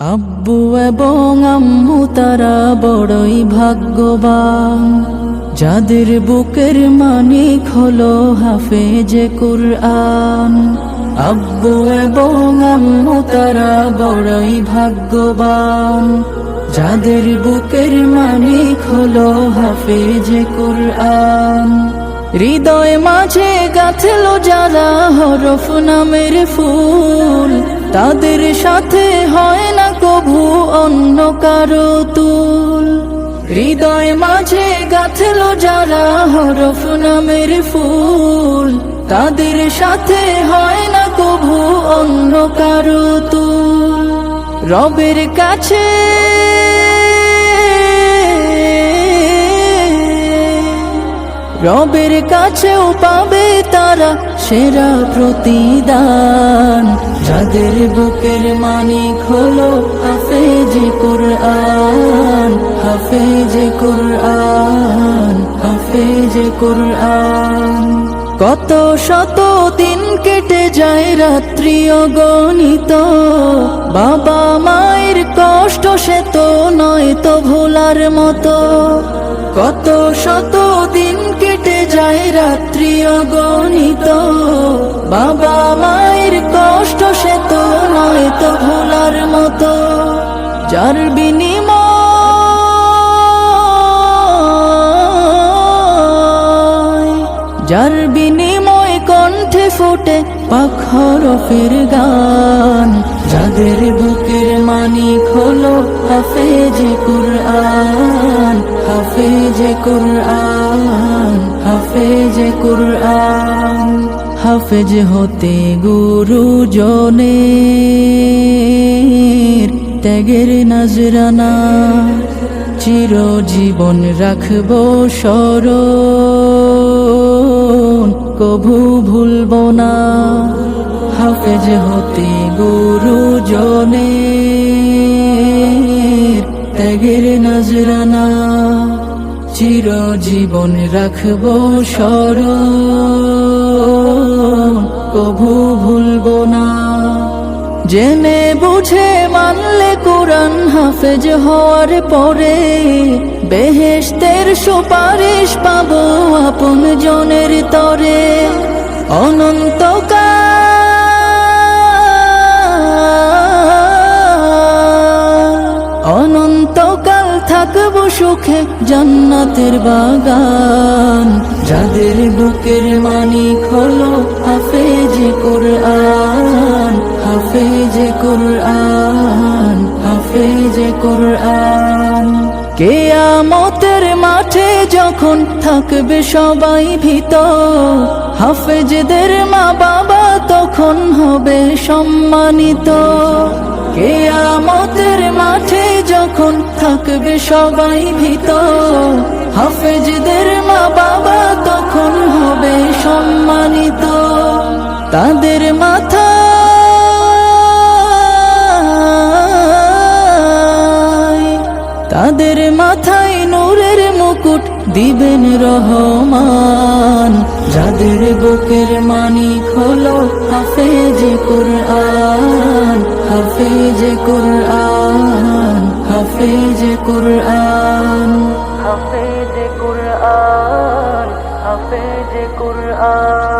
আব্বু এবং আম্মু তারা বড়ই ভাগ্যবান, যাদের বুকের মানিক হলো হাফেজে কুরআন। আব্বু এবং আম্মু তারা বড়ই ভাগ্যবান, যাদের বুকের মানিক হলো হাফেজে কুরআন। হৃদয় মাঝে গাঁথলো যারা হরফ নামের ফুল, তাদের সাথে হয় না কভু অন্য কারো তুল। হৃদয় মাঝে গাঁথলো যারা হরফ নামের ফুল, তাদের সাথে হয় না কভু অন্য কারো তুল। রবের কাছে রবের কাছেও পাবে তারা সেরা প্রতিদান, যাদের বুকের মানিক হলো হাফেজে কুরআন। হাফেজে কুরআন, হাফেজে কুরআন। কত শত দিন কেটে যায় রাত্রি অগণিত, বাবা মায়ের কষ্ট সে তো নয় তো ভোলার মতো। কত শত দিন কেটে যায় রাত্রি অগণিত, বাবা মায়ের কষ্ট সে তো নয় তো ভোলার মতো। যার বিনিময় কণ্ঠে ফোটে পাক হরফের গান, যাদের বুকের মানিক হলো হাফেজে কুরআন। হাফেজে কুরআন, হাফেজে কুরআন। হাফেজ হতে গুরুজনের ত্যাগের নজরানা, চিরজীবন রাখবো স্মরণ, কভু ভুলবো না। হাফেজ হতে গুরুজনের ত্যাগের নজরানা, চিরজীবন রাখবো স্মরণ, কভু ভুলবো না। জেনে বুঝে মানলে কুরআন হাফেজ হওয়ার পরে, বেহেশতের সুপারিশ পাবো আপন জনের তরে। অনন্তকাল থাকবো সুখে জান্নাতের বাগান, যাদের বুকের মানিক হলো হাফেজে কুরআন। হাফেজে কুরআন, হাফেজে কুরআন। কিয়ামতের মাঠে যখন থাকবে সবাই ভীত, হাফেজদের মা বাবা তখন হবে সম্মানিত। কিয়ামতের মাঠে যখন থাকবে সবাই ভীত, হাফেজদের মা বাবা তখন হবে সম্মানিত। তাদের মাথায় নূরের মুকুট দিবেন রহমান, যাদের বুকের মানিক হলো হাফেজে কুরআন। হাফেজে কুরআন, হাফেজে কুরআন। হাফেজে কুরআন, হাফেজে কুরআন।